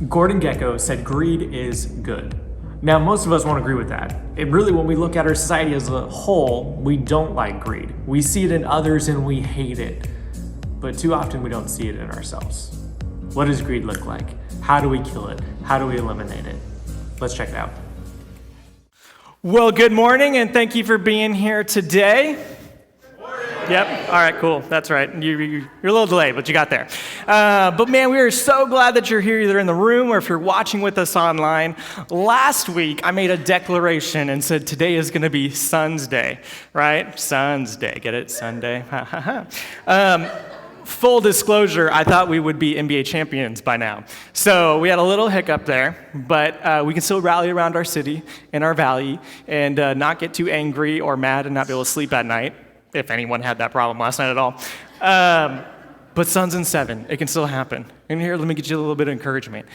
Gordon Gekko said greed is good. Now, most of us won't agree with that. When we look at our society as a whole, we don't like greed. We see it in others and we hate it. But too often we don't see it in ourselves. What does greed look like? How do we kill it? How do we eliminate it? Let's check it out. Well, good morning, and thank you for being here today. Yep. All right, cool. That's right. You're a little delayed, but you got there. But man, we are so glad that you're here either in the room or if you're watching with us online. Last week, I made a declaration and said today is going to be Sons Day, right? Sons Day. Get it? Sunday. Full disclosure, I thought we would be NBA champions by now. So we had a little hiccup there, but we can still rally around our city and our valley and not get too angry or mad and not be able to sleep at night, if anyone had that problem last night at all. But Suns in 7, it can still happen. And here, let me get you a little bit of encouragement.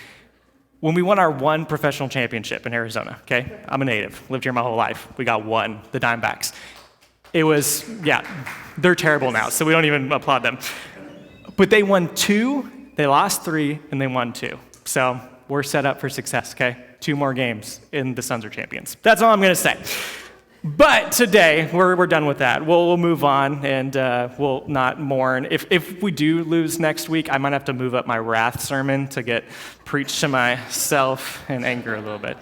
When we won our one professional championship in Arizona, okay? I'm a native, lived here my whole life. We got one, the Diamondbacks. It was, they're terrible now, so we don't even applaud them. But they won 2, they lost 3, and they won 2. So we're set up for success, okay? 2 more games, and the Suns are champions. That's all I'm going to say. But today, we're done with that. We'll move on, and we'll not mourn. If we do lose next week, I might have to move up my wrath sermon to get preached to myself and anger a little bit.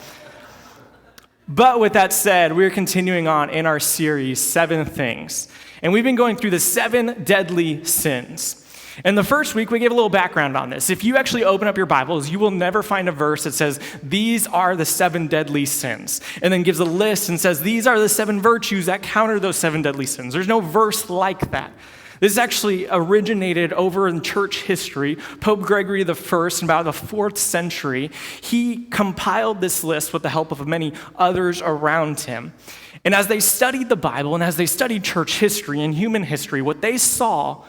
But with that said, we're continuing on in our series, 7 Things. And we've been going through the 7 deadly sins. And the first week, we gave a little background on this. If you actually open up your Bibles, you will never find a verse that says, these are the 7 deadly sins, and then gives a list and says, these are the 7 virtues that counter those 7 deadly sins. There's no verse like that. This actually originated over in church history. Pope Gregory I, in about the 4th century, he compiled this list with the help of many others around him. And as they studied the Bible and as they studied church history and human history, what they saw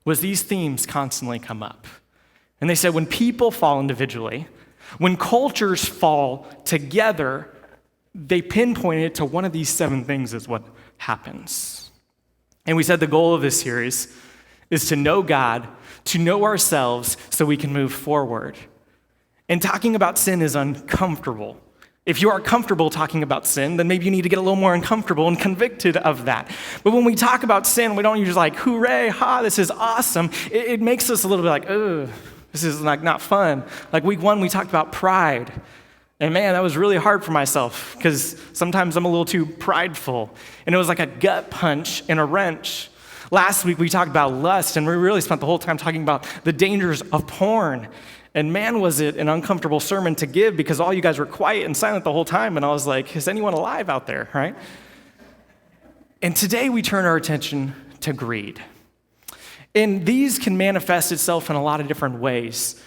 was these themes constantly come up. And they said when people fall individually, when cultures fall together, they pinpointed it to one of these 7 things is what happens. And we said the goal of this series is to know God, to know ourselves so we can move forward. And talking about sin is uncomfortable. If you are comfortable talking about sin, then maybe you need to get a little more uncomfortable and convicted of that. But when we talk about sin, we don't usually like, hooray, this is awesome. It makes us a little bit like, ugh, this is like not fun. Like week 1, we talked about pride. And man, that was really hard for myself because sometimes I'm a little too prideful. And it was like a gut punch and a wrench. Last week, we talked about lust, and we really spent the whole time talking about the dangers of porn. And man, was it an uncomfortable sermon to give because all you guys were quiet and silent the whole time. And I was like, is anyone alive out there, right? And today we turn our attention to greed. And these can manifest itself in a lot of different ways.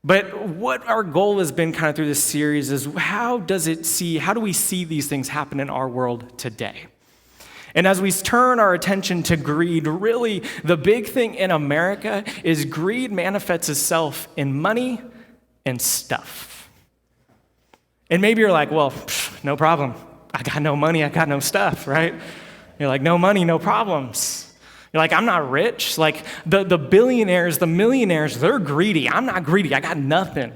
But what our goal has been kind of through this series is how do we see these things happen in our world today? And as we turn our attention to greed, really the big thing in America is greed manifests itself in money and stuff. And maybe you're like, well, no problem. I got no money, I got no stuff, right? You're like, no money, no problems. You're like, I'm not rich. Like the billionaires, the millionaires, they're greedy. I'm not greedy, I got nothing.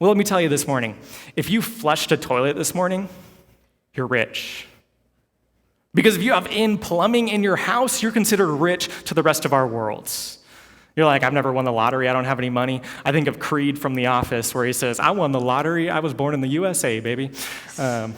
Well, let me tell you this morning, if you flushed a toilet this morning, you're rich. Because if you have plumbing in your house, you're considered rich to the rest of our worlds. You're like, I've never won the lottery, I don't have any money. I think of Creed from The Office where he says, I won the lottery, I was born in the USA, baby. It's a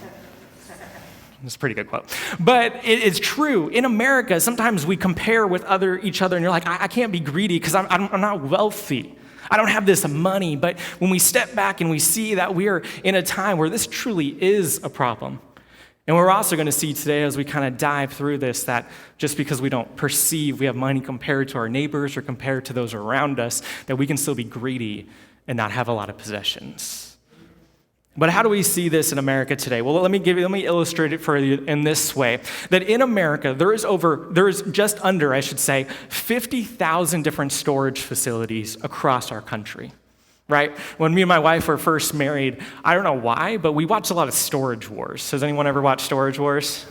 pretty good quote. But it's true. In America, sometimes we compare with each other, and you're like, I can't be greedy because I'm not wealthy. I don't have this money. But when we step back and we see that we are in a time where this truly is a problem, and we're also going to see today as we kind of dive through this that just because we don't perceive we have money compared to our neighbors or compared to those around us, that we can still be greedy and not have a lot of possessions. But how do we see this in America today? Well, let me illustrate it for you in this way. That in America, there is just under 50,000 different storage facilities across our country. Right? When me and my wife were first married, I don't know why, but we watched a lot of Storage Wars. Has anyone ever watched Storage Wars?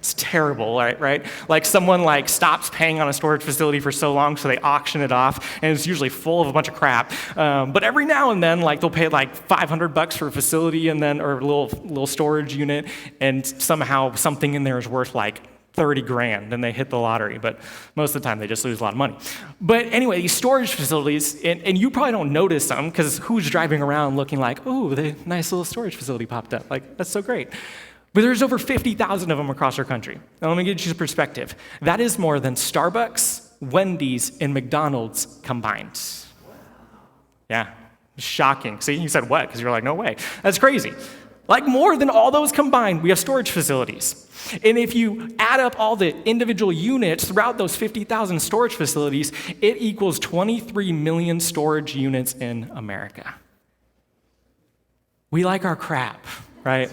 It's terrible, right? Like someone stops paying on a storage facility for so long, so they auction it off, and it's usually full of a bunch of crap. But every now and then, they'll pay $500 for a facility and then, or a little storage unit, and somehow something in there is worth 30 grand, and they hit the lottery. But most of the time, they just lose a lot of money. But anyway, these storage facilities, and you probably don't notice them, because who's driving around looking oh, the nice little storage facility popped up. That's so great. But there's over 50,000 of them across our country. Now, let me give you some perspective. That is more than Starbucks, Wendy's, and McDonald's combined. Yeah, shocking. See, you said what? Because you're no way. That's crazy. More than all those combined, we have storage facilities. And if you add up all the individual units throughout those 50,000 storage facilities, it equals 23 million storage units in America. We like our crap, right?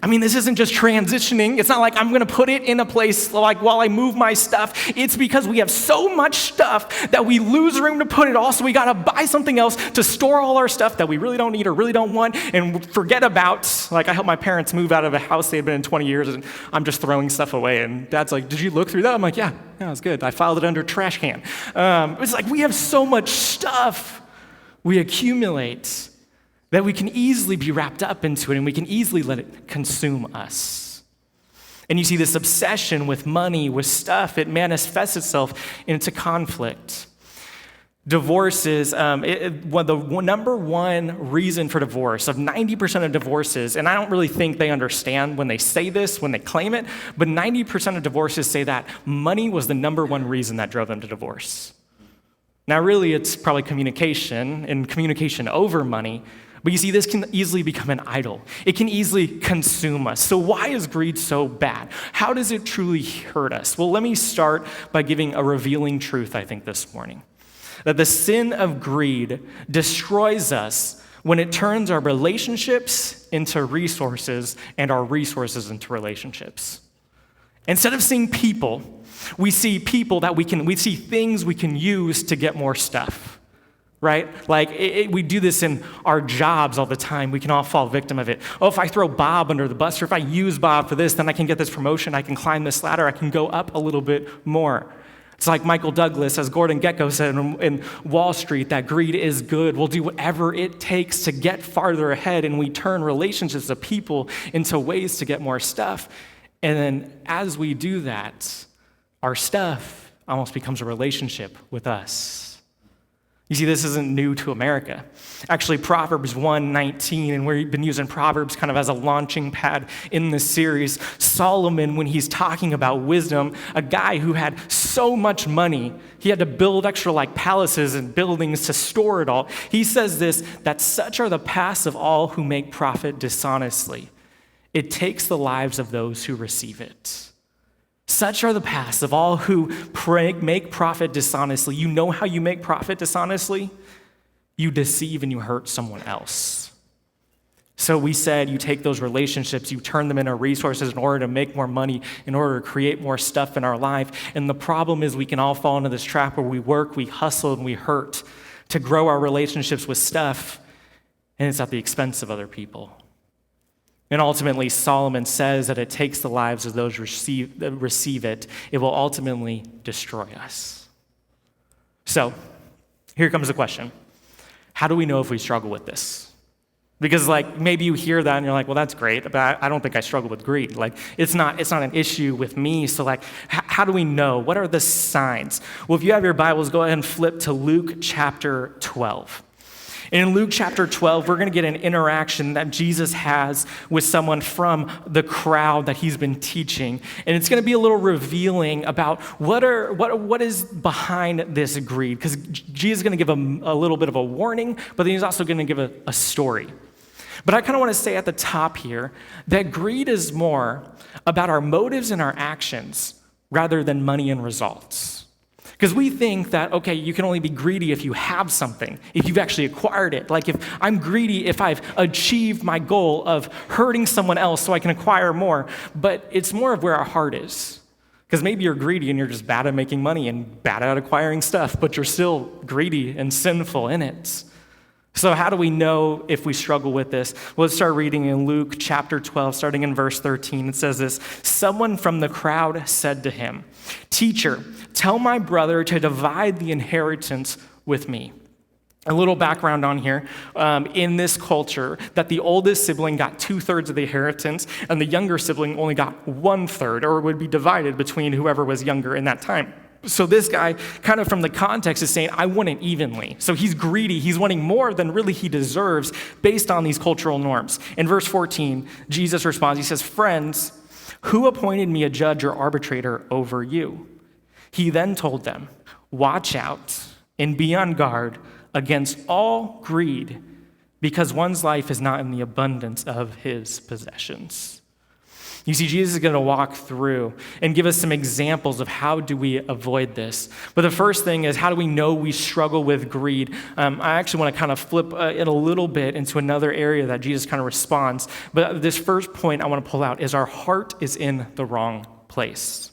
I mean, this isn't just transitioning. It's not I'm going to put it in a place while I move my stuff. It's because we have so much stuff that we lose room to put it all, so we got to buy something else to store all our stuff that we really don't need or really don't want and forget about. I helped my parents move out of a house they had been in 20 years, and I'm just throwing stuff away. And Dad's did you look through that? I'm yeah, it was good. I filed it under trash can. It's we have so much stuff we accumulate that we can easily be wrapped up into it, and we can easily let it consume us. And you see this obsession with money, with stuff, it manifests itself into conflict. Divorces, the number one reason for divorce, of 90% of divorces, and I don't really think they understand when they say this, when they claim it, but 90% of divorces say that money was the number one reason that drove them to divorce. Now, really, it's probably communication, and communication over money. But you see, this can easily become an idol. It can easily consume us. So why is greed so bad? How does it truly hurt us? Well, let me start by giving a revealing truth, I think, this morning. That the sin of greed destroys us when it turns our relationships into resources and our resources into relationships. Instead of seeing people, we see people that we see things we can use to get more stuff. Right? We do this in our jobs all the time. We can all fall victim of it. Oh, if I throw Bob under the bus, or if I use Bob for this, then I can get this promotion, I can climb this ladder, I can go up a little bit more. It's like Michael Douglas, as Gordon Gekko said in Wall Street, that greed is good. We'll do whatever it takes to get farther ahead, and we turn relationships of people into ways to get more stuff. And then as we do that, our stuff almost becomes a relationship with us. You see, this isn't new to America. Actually, Proverbs 1:19, and we've been using Proverbs kind of as a launching pad in this series. Solomon, when he's talking about wisdom, a guy who had so much money, he had to build extra palaces and buildings to store it all. He says this, that such are the paths of all who make profit dishonestly. It takes the lives of those who receive it. Such are the paths of all who make profit dishonestly. You know how you make profit dishonestly? You deceive and you hurt someone else. So we said you take those relationships, you turn them into resources in order to make more money, in order to create more stuff in our life. And the problem is we can all fall into this trap where we work, we hustle, and we hurt to grow our relationships with stuff, and it's at the expense of other people. And ultimately, Solomon says that it takes the lives of those that receive it. It will ultimately destroy us. So, here comes the question. How do we know if we struggle with this? Because maybe you hear that and you're well, that's great, but I don't think I struggle with greed. It's not an issue with me. So how do we know? What are the signs? Well, if you have your Bibles, go ahead and flip to Luke chapter 12. And in Luke chapter 12, we're going to get an interaction that Jesus has with someone from the crowd that he's been teaching. And it's going to be a little revealing about what is behind this greed. Because Jesus is going to give a little bit of a warning, but then he's also going to give a story. But I kind of want to say at the top here that greed is more about our motives and our actions rather than money and results. Because we think that, okay, you can only be greedy if you have something, if you've actually acquired it. If I'm greedy, if I've achieved my goal of hurting someone else so I can acquire more. But it's more of where our heart is. Because maybe you're greedy and you're just bad at making money and bad at acquiring stuff, but you're still greedy and sinful in it. So how do we know if we struggle with this? Well, let's start reading in Luke chapter 12, starting in verse 13. It says this: "Someone from the crowd said to him, 'Teacher, tell my brother to divide the inheritance with me.'" A little background on here. In this culture, that the oldest sibling got 2/3 of the inheritance, and the younger sibling only got 1/3, or would be divided between whoever was younger in that time. So this guy, kind of from the context, is saying, I want it evenly. So he's greedy. He's wanting more than really he deserves based on these cultural norms. In verse 14, Jesus responds. He says, "Friends, who appointed me a judge or arbitrator over you?" He then told them, "Watch out and be on guard against all greed, because one's life is not in the abundance of his possessions." You see, Jesus is going to walk through and give us some examples of how do we avoid this. But the first thing is, how do we know we struggle with greed? I actually want to kind of flip it a little bit into another area that Jesus kind of responds. But this first point I want to pull out is our heart is in the wrong place.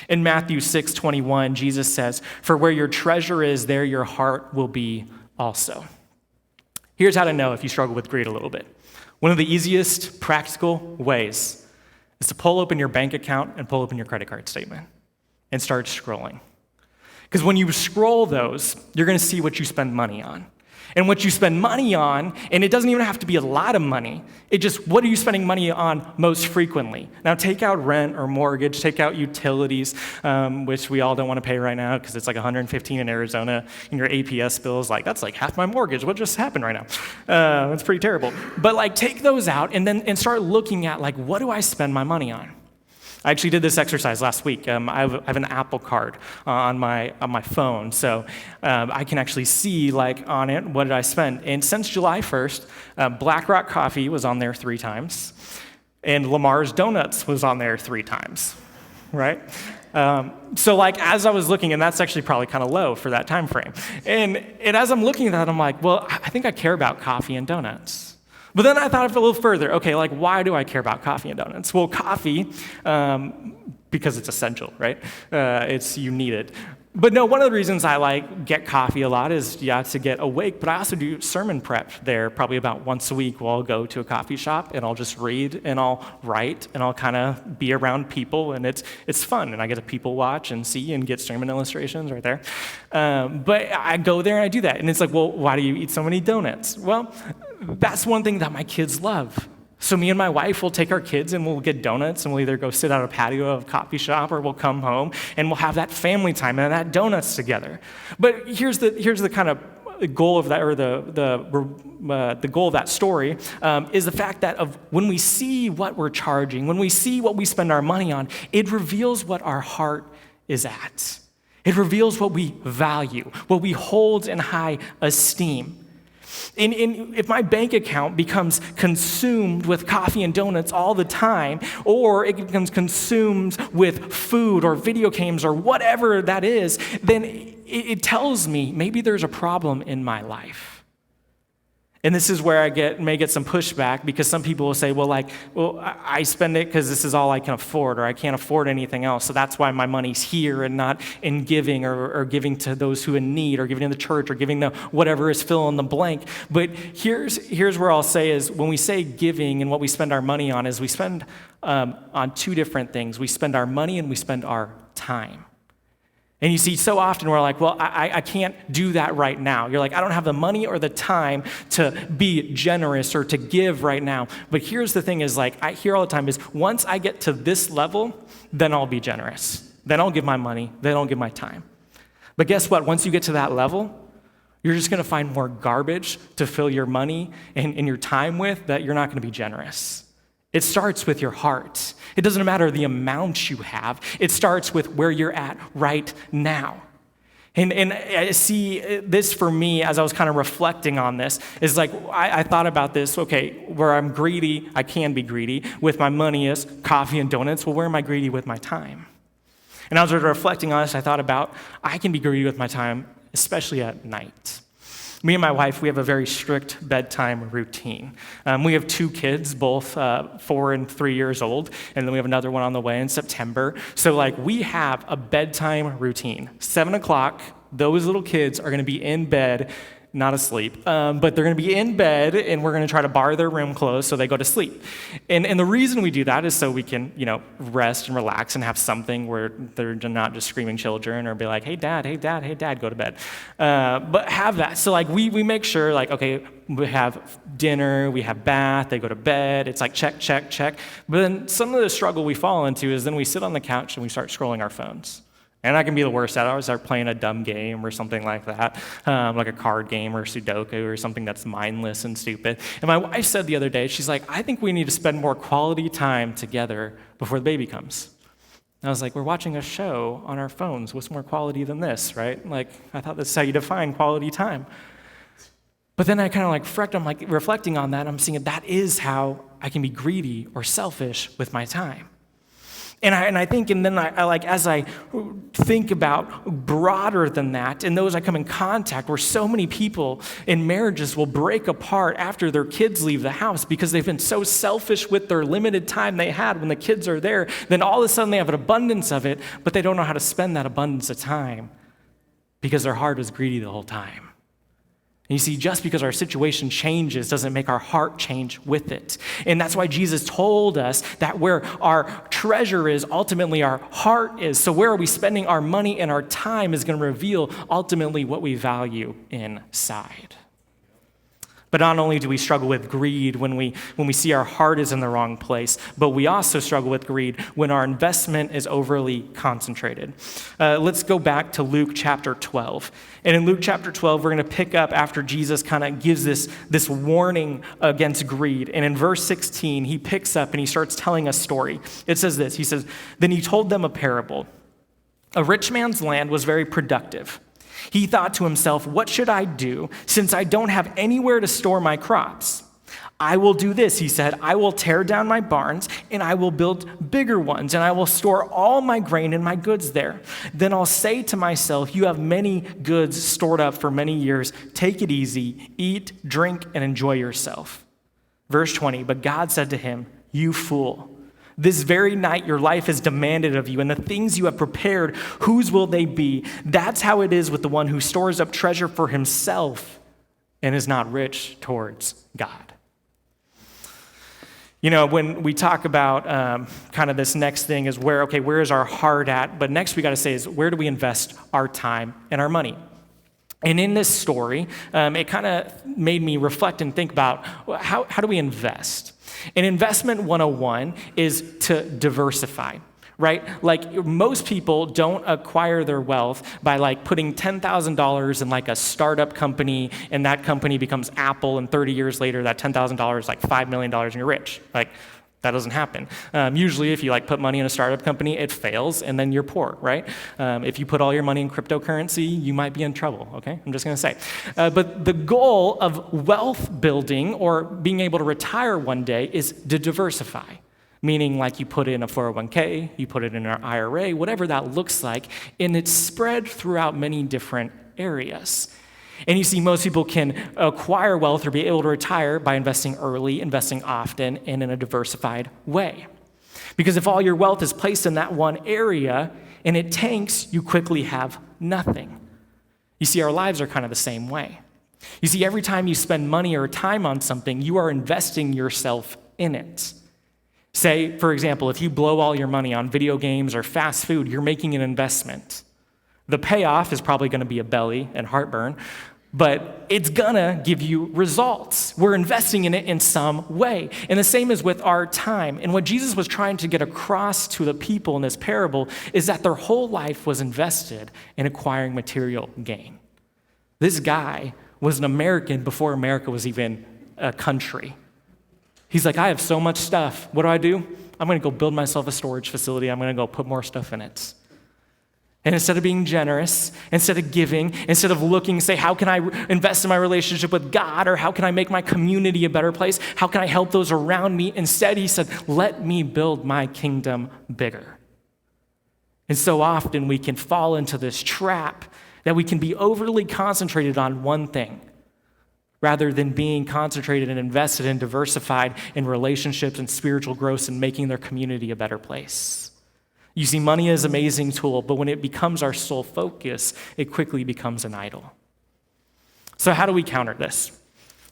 In Matthew 6:21, Jesus says, "For where your treasure is, there your heart will be also." Here's how to know if you struggle with greed a little bit. One of the easiest practical ways is to pull open your bank account and pull open your credit card statement and start scrolling. Because when you scroll those, you're going to see what you spend money on. And what you spend money on, and it doesn't even have to be a lot of money, it just, what are you spending money on most frequently? Now take out rent or mortgage, take out utilities, which we all don't want to pay right now because it's like $115 in Arizona, and your APS bill is like, that's like half my mortgage. What just happened right now? It's pretty terrible. But like take those out and start looking at like, what do I spend my money on? I actually did this exercise last week. I have an Apple Card on my phone, so I can actually see like on it what did I spend. And since July 1st, Black Rock Coffee was on there 3 times, and Lamar's Donuts was on there 3 times, right? So like as I was looking, and that's actually probably kind of low for that time frame. And as I'm looking at that, I'm like, well, I think I care about coffee and donuts. But then I thought of it a little further. Okay, like why do I care about coffee and donuts? Well, coffee, because it's essential, right? You need it. But no, one of the reasons I like get coffee a lot is, to get awake, but I also do sermon prep there probably about once a week where I'll go to a coffee shop and I'll just read and I'll write and I'll kind of be around people, and it's fun, and I get to people watch and see and get sermon illustrations right there. But I go there and I do that, and it's like, well, why do you eat so many donuts? Well, that's one thing that my kids love. So me and my wife will take our kids and we'll get donuts, and we'll either go sit at a patio of a coffee shop, or we'll come home and we'll have that family time and that donuts together. But here's the kind of goal of that, or the goal of that story is the fact that of when we see what we're charging, when we see what we spend our money on, it reveals what our heart is at. It reveals what we value, what we hold in high esteem. If my bank account becomes consumed with coffee and donuts all the time, or it becomes consumed with food or video games or whatever that is, then it tells me maybe there's a problem in my life. And this is where I may get some pushback, because some people will say, well, I spend it because this is all I can afford, or I can't afford anything else, so that's why my money's here and not in giving, or giving to those who are in need, or giving to the church, or giving to whatever is fill in the blank. But here's where I'll say is, when we say giving and what we spend our money on, is we spend on 2 different things. We spend our money and we spend our time. And you see, so often we're like, well, I can't do that right now. You're like, I don't have the money or the time to be generous or to give right now. But here's the thing is, like, I hear all the time is, once I get to this level, then I'll be generous. Then I'll give my money. Then I'll give my time. But guess what? Once you get to that level, you're just going to find more garbage to fill your money and your time with, that you're not going to be generous. It starts with your heart. It doesn't matter the amount you have. It starts with where you're at right now. And I see this for me, as I was kind of reflecting on this, is like, I thought about this, okay, where I'm greedy, I can be greedy with my money is coffee and donuts. Well, where am I greedy with my time? And as I was reflecting on this, I thought about, I can be greedy with my time, especially at night. Me and my wife, we have a very strict bedtime routine. We have 2 kids, both 4 and 3 years old, and then we have another one on the way in September. So like, we have a bedtime routine. 7 o'clock, those little kids are gonna be in bed, not asleep, but they're going to be in bed, and we're going to try to bar their room closed so they go to sleep. And the reason we do that is so we can, rest and relax and have something where they're not just screaming children or be like, hey, dad, hey, dad, hey, dad, go to bed. But have that. So, we make sure, okay, we have dinner, we have bath, they go to bed. It's like check, check, check. But then some of the struggle we fall into is then we sit on the couch and we start scrolling our phones. And I can be the worst at it. I always start playing a dumb game or something like that, like a card game or Sudoku or something that's mindless and stupid. And my wife said the other day, she's like, I think we need to spend more quality time together before the baby comes. And I was like, we're watching a show on our phones. What's more quality than this, right? I thought that's how you define quality time. But then I kind of I'm reflecting on that. I'm seeing that is how I can be greedy or selfish with my time. And I think, and then as I think about broader than that, and those I come in contact, where so many people in marriages will break apart after their kids leave the house because they've been so selfish with their limited time they had when the kids are there, then all of a sudden they have an abundance of it, but they don't know how to spend that abundance of time because their heart was greedy the whole time. And you see, just because our situation changes doesn't make our heart change with it. And that's why Jesus told us that where our treasure is, ultimately our heart is. So where are we spending our money and our time is going to reveal ultimately what we value inside. But not only do we struggle with greed when we see our heart is in the wrong place, but we also struggle with greed when our investment is overly concentrated. Let's go back to Luke chapter 12. And in Luke chapter 12, we're going to pick up after Jesus kind of gives this warning against greed. And in verse 16, he picks up and he starts telling a story. It says this, he says, then he told them a parable. A rich man's land was very productive. He thought to himself, what should I do since I don't have anywhere to store my crops? I will do this, he said. I will tear down my barns and I will build bigger ones and I will store all my grain and my goods there. Then I'll say to myself, you have many goods stored up for many years. Take it easy, eat, drink, and enjoy yourself. Verse 20, but God said to him, you fool. This very night your life is demanded of you, and the things you have prepared, whose will they be? That's how it is with the one who stores up treasure for himself and is not rich towards God. When we talk about kind of this next thing is where is our heart at? But next we got to say is where do we invest our time and our money? And in this story, it kind of made me reflect and think about how do we invest? And investment 101 is to diversify, right? Most people don't acquire their wealth by putting $10,000 in a startup company and that company becomes Apple and 30 years later that $10,000 is $5 million and you're rich. That doesn't happen. Usually if you put money in a startup company, it fails and then you're poor, right? If you put all your money in cryptocurrency, you might be in trouble, okay? I'm just gonna say. But the goal of wealth building or being able to retire one day is to diversify. Meaning you put in a 401k, you put it in an IRA, whatever that looks like, and it's spread throughout many different areas. And you see, most people can acquire wealth or be able to retire by investing early, investing often, and in a diversified way. Because if all your wealth is placed in that one area and it tanks, you quickly have nothing. You see, our lives are kind of the same way. You see, every time you spend money or time on something, you are investing yourself in it. Say, for example, if you blow all your money on video games or fast food, you're making an investment. The payoff is probably going to be a belly and heartburn, but it's going to give you results. We're investing in it in some way. And the same is with our time. And what Jesus was trying to get across to the people in this parable is that their whole life was invested in acquiring material gain. This guy was an American before America was even a country. He's like, I have so much stuff. What do? I'm going to go build myself a storage facility. I'm going to go put more stuff in it. And instead of being generous, instead of giving, instead of looking, say, how can I invest in my relationship with God, or how can I make my community a better place? How can I help those around me? Instead, he said, let me build my kingdom bigger. And so often we can fall into this trap that we can be overly concentrated on one thing rather than being concentrated and invested and diversified in relationships and spiritual growth and making their community a better place. You see, money is an amazing tool, but when it becomes our sole focus, it quickly becomes an idol. So how do we counter this?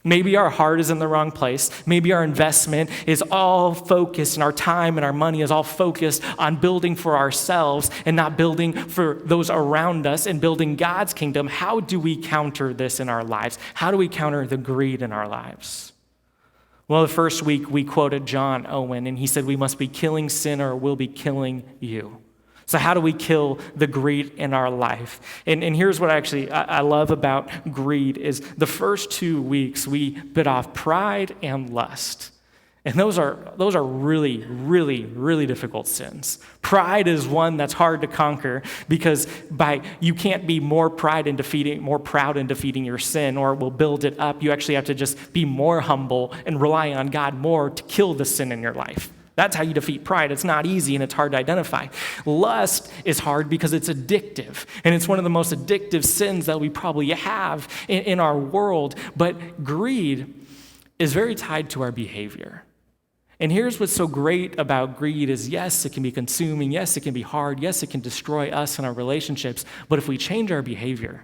Maybe our heart is in the wrong place. Maybe our investment is all focused and our time and our money is all focused on building for ourselves and not building for those around us and building God's kingdom. How do we counter this in our lives? How do we counter the greed in our lives? Well, the first week we quoted John Owen, and he said, we must be killing sin or we'll be killing you. So how do we kill the greed in our life? And here's what I love about greed is the first 2 weeks we bit off pride and lust. And those are really, really, really difficult sins. Pride is one that's hard to conquer because you can't be more proud in defeating your sin, or it will build it up. You actually have to just be more humble and rely on God more to kill the sin in your life. That's how you defeat pride. It's not easy and it's hard to identify. Lust is hard because it's addictive, and it's one of the most addictive sins that we probably have in our world. But greed is very tied to our behavior. And here's what's so great about greed is, yes, it can be consuming, yes, it can be hard, yes, it can destroy us and our relationships, but if we change our behavior,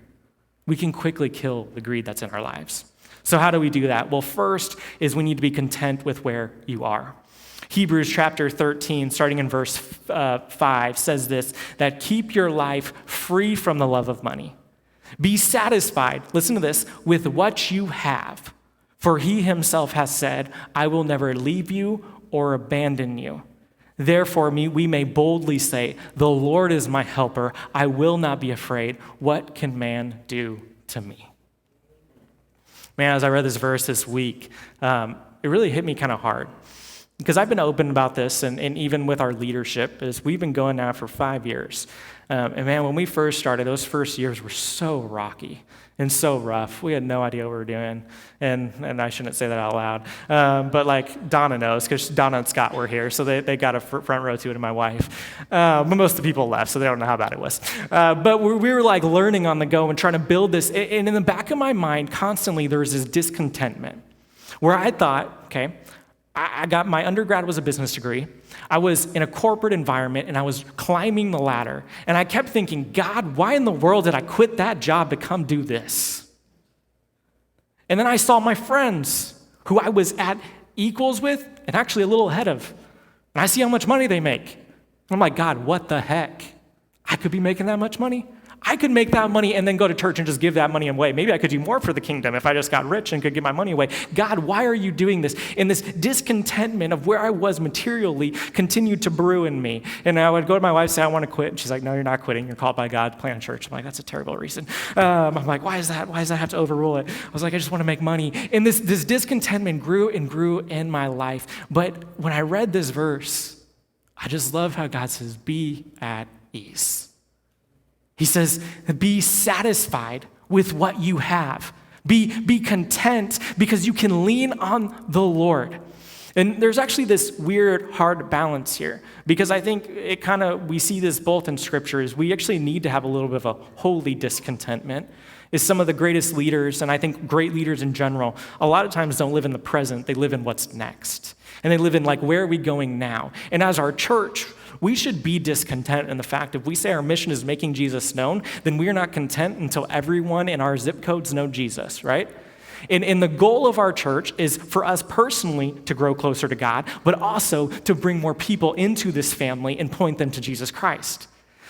we can quickly kill the greed that's in our lives. So how do we do that? Well, first is we need to be content with where you are. Hebrews chapter 13, starting in verse 5, says this, that keep your life free from the love of money. Be satisfied, listen to this, with what you have. For he himself has said, I will never leave you or abandon you. Therefore, we may boldly say, the Lord is my helper. I will not be afraid. What can man do to me? Man, as I read this verse this week, it really hit me kind of hard. Because I've been open about this, and even with our leadership, is we've been going now for 5 years. And man, when we first started, those first years were so rocky and so rough. We had no idea what we were doing. And I shouldn't say that out loud. But like Donna knows, because Donna and Scott were here, so they got a front row to it, and my wife. But most of the people left, so they don't know how bad it was. But we were like learning on the go and trying to build this. And in the back of my mind, constantly there was this discontentment where I thought, okay, I got my undergrad was a business degree. I was in a corporate environment and I was climbing the ladder. And I kept thinking, God, why in the world did I quit that job to come do this? And then I saw my friends who I was at equals with and actually a little ahead of. And I see how much money they make. And I'm like, God, what the heck? I could be making that much money? I could make that money and then go to church and just give that money away. Maybe I could do more for the kingdom if I just got rich and could give my money away. God, why are you doing this? And this discontentment of where I was materially continued to brew in me. And I would go to my wife and say, I want to quit. And she's like, no, you're not quitting. You're called by God to plant a church. I'm like, that's a terrible reason. I'm like, why is that? Why does that have to overrule it? I was like, I just want to make money. And this discontentment grew and grew in my life. But when I read this verse, I just love how God says, be at ease. He says, be satisfied with what you have. Be content because you can lean on the Lord. And there's actually this weird, hard balance here because I think we see this both in Scripture is we actually need to have a little bit of a holy discontentment. Is some of the greatest leaders, and I think great leaders in general, a lot of times don't live in the present, they live in what's next. And they live in like, where are we going now? And as our church, we should be discontent in the fact if we say our mission is making Jesus known, then we are not content until everyone in our zip codes know Jesus, right? And the goal of our church is for us personally to grow closer to God, but also to bring more people into this family and point them to Jesus Christ.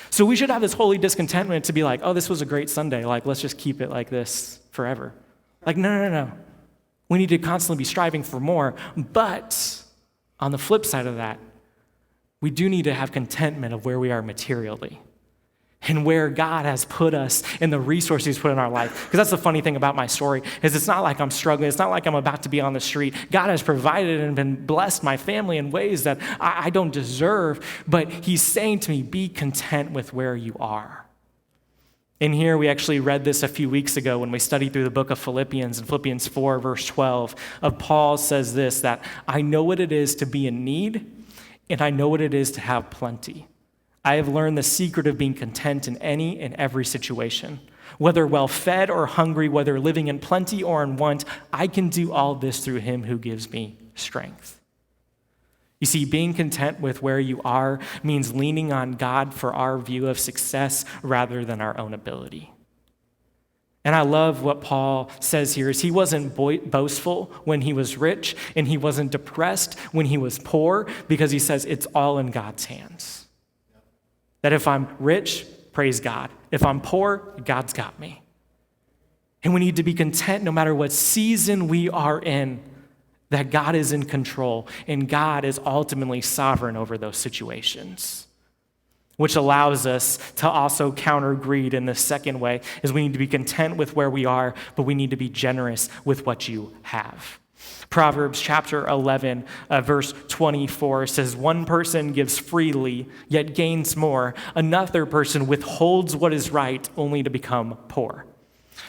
So we should have this holy discontentment to be like, oh, this was a great Sunday. Like, let's just keep it like this forever. Like, no. We need to constantly be striving for more. But on the flip side of that, we do need to have contentment of where we are materially and where God has put us and the resources He's put in our life. Because that's the funny thing about my story is it's not like I'm struggling. It's not like I'm about to be on the street. God has provided and been blessed my family in ways that I don't deserve. But He's saying to me, be content with where you are. In here, we actually read this a few weeks ago when we studied through the book of Philippians. In Philippians 4, verse 12, Paul says this, that I know what it is to be in need, and I know what it is to have plenty. I have learned the secret of being content in any and every situation. Whether well-fed or hungry, whether living in plenty or in want, I can do all this through Him who gives me strength. You see, being content with where you are means leaning on God for our view of success rather than our own ability. And I love what Paul says here is he wasn't boastful when he was rich, and he wasn't depressed when he was poor, because he says it's all in God's hands. That if I'm rich, praise God. If I'm poor, God's got me. And we need to be content no matter what season we are in, that God is in control and God is ultimately sovereign over those situations. Which allows us to also counter greed in the second way, is we need to be content with where we are, but we need to be generous with what you have. Proverbs chapter 11, verse 24 says, one person gives freely, yet gains more. Another person withholds what is right only to become poor.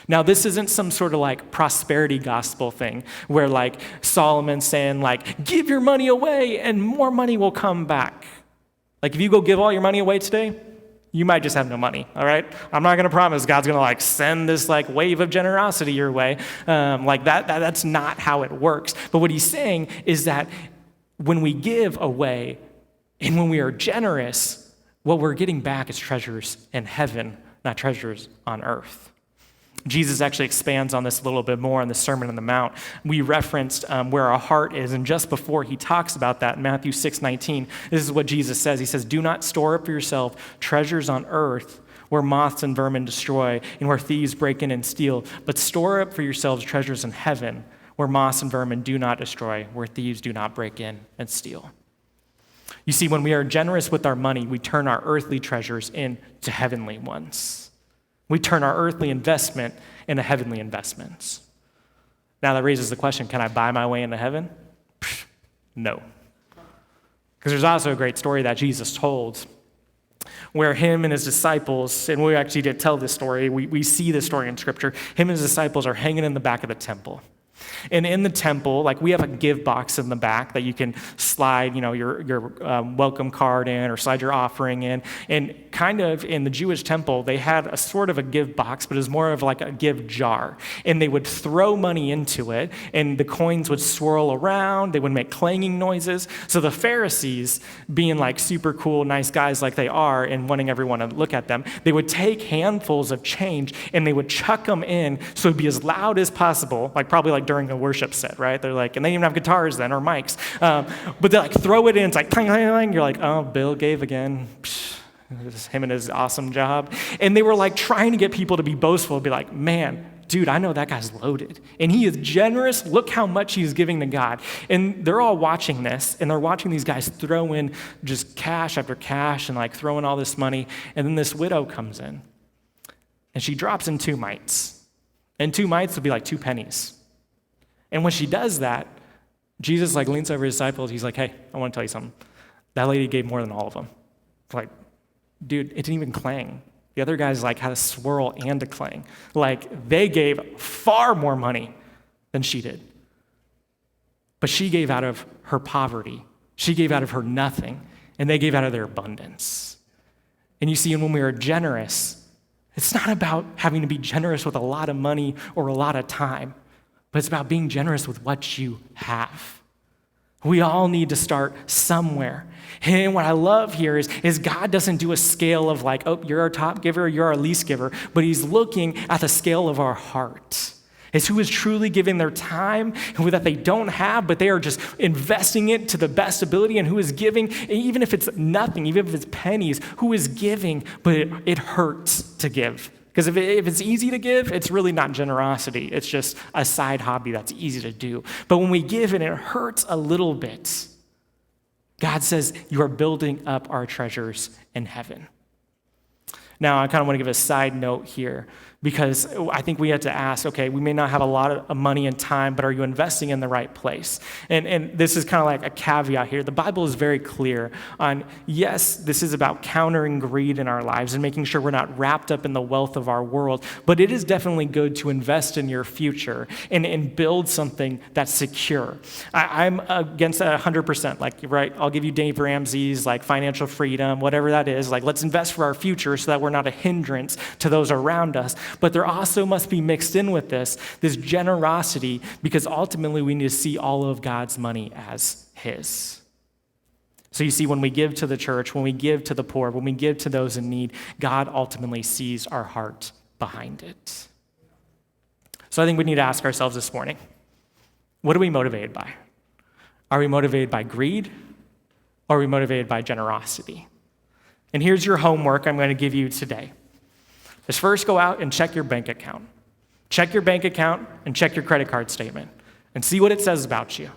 Now, this isn't some sort of like prosperity gospel thing where like Solomon's saying like, give your money away and more money will come back. Like if you go give all your money away today, you might just have no money, all right? I'm not gonna promise God's gonna like send this like wave of generosity your way. That's not how it works. But what he's saying is that when we give away and when we are generous, what we're getting back is treasures in heaven, not treasures on earth. Jesus actually expands on this a little bit more in the Sermon on the Mount. We referenced where our heart is, and just before he talks about that, in Matthew 6:19, this is what Jesus says. He says, do not store up for yourself treasures on earth where moths and vermin destroy and where thieves break in and steal, but store up for yourselves treasures in heaven where moths and vermin do not destroy, where thieves do not break in and steal. You see, when we are generous with our money, we turn our earthly treasures into heavenly ones. We turn our earthly investment into heavenly investments. Now that raises the question, can I buy my way into heaven? No. Because there's also a great story that Jesus told where him and his disciples, and we actually did tell this story, we see this story in Scripture, him and his disciples are hanging in the back of the temple. And in the temple, like we have a give box in the back that you can slide, your welcome card in or slide your offering in. And kind of in the Jewish temple, they had a sort of a give box, but it was more of like a give jar. And they would throw money into it, and the coins would swirl around. They would make clanging noises. So the Pharisees, being like super cool, nice guys like they are, and wanting everyone to look at them, they would take handfuls of change and they would chuck them in so it'd be as loud as possible, like probably like during a worship set, right? They're like, and they didn't even have guitars then or mics, but they like throw it in. It's like clang, clang, clang. You're like, oh, Bill gave again. Psh, him and his awesome job. And they were like trying to get people to be boastful, be like, man, dude, I know that guy's loaded. And he is generous. Look how much he's giving to God. And they're all watching this, and they're watching these guys throw in just cash after cash and like throwing all this money. And then this widow comes in, and she drops in 2 mites. And 2 mites would be like 2 pennies. And when she does that, Jesus like leans over his disciples. He's like, hey, I want to tell you something. That lady gave more than all of them. Like, dude, it didn't even clang. The other guys like had a swirl and a clang. Like they gave far more money than she did. But she gave out of her poverty. She gave out of her nothing. And they gave out of their abundance. And you see, when we are generous, it's not about having to be generous with a lot of money or a lot of time, but it's about being generous with what you have. We all need to start somewhere. And what I love here is God doesn't do a scale of like, oh, you're our top giver, you're our least giver, but he's looking at the scale of our heart. It's who is truly giving their time who that they don't have, but they are just investing it to the best ability, and who is giving, even if it's nothing, even if it's pennies, who is giving, but it hurts to give. Because if it's easy to give, it's really not generosity. It's just a side hobby that's easy to do. But when we give and it hurts a little bit, God says you are building up our treasures in heaven. Now, I kind of want to give a side note here, because I think we have to ask, okay, we may not have a lot of money and time, but are you investing in the right place? And this is kind of like a caveat here. The Bible is very clear on, yes, this is about countering greed in our lives and making sure we're not wrapped up in the wealth of our world, but it is definitely good to invest in your future and build something that's secure. I'm against that 100%. Like, right, I'll give you Dave Ramsey's like financial freedom, whatever that is. Like, let's invest for our future so that we're not a hindrance to those around us. But there also must be mixed in with this generosity, because ultimately we need to see all of God's money as his. So you see, when we give to the church, when we give to the poor, when we give to those in need, God ultimately sees our heart behind it. So I think we need to ask ourselves this morning, what are we motivated by? Are we motivated by greed? Or are we motivated by generosity? And here's your homework I'm going to give you today. Is first go out and check your bank account. Check your bank account and check your credit card statement and see what it says about you.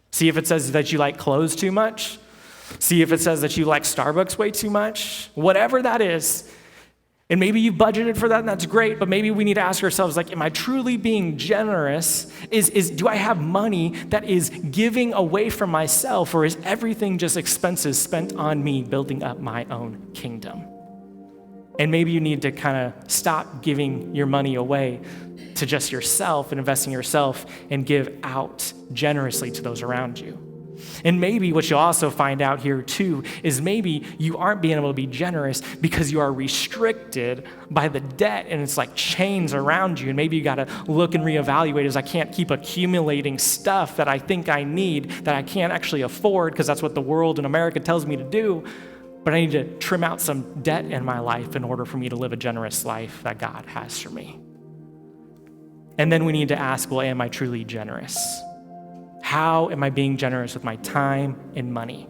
See if it says that you like clothes too much. See if it says that you like Starbucks way too much. Whatever that is. And maybe you've budgeted for that and that's great, but maybe we need to ask ourselves, like, am I truly being generous? Do I have money that is giving away from myself, or is everything just expenses spent on me building up my own kingdom? And maybe you need to kind of stop giving your money away to just yourself and investing in yourself and give out generously to those around you. And maybe what you'll also find out here too is maybe you aren't being able to be generous because you are restricted by the debt and it's like chains around you. And maybe you got to look and reevaluate as I can't keep accumulating stuff that I think I need that I can't actually afford because that's what the world in America tells me to do. But I need to trim out some debt in my life in order for me to live a generous life that God has for me. And then we need to ask, well, am I truly generous? How am I being generous with my time and money?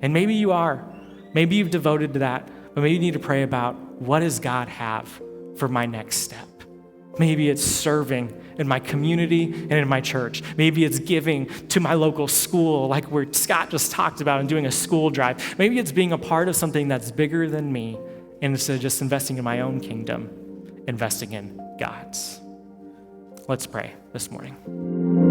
And maybe you are. Maybe you've devoted to that, but maybe you need to pray about what does God have for my next step? Maybe it's serving in my community and in my church. Maybe it's giving to my local school, like where Scott just talked about, and doing a school drive. Maybe it's being a part of something that's bigger than me, and instead of just investing in my own kingdom, investing in God's. Let's pray this morning.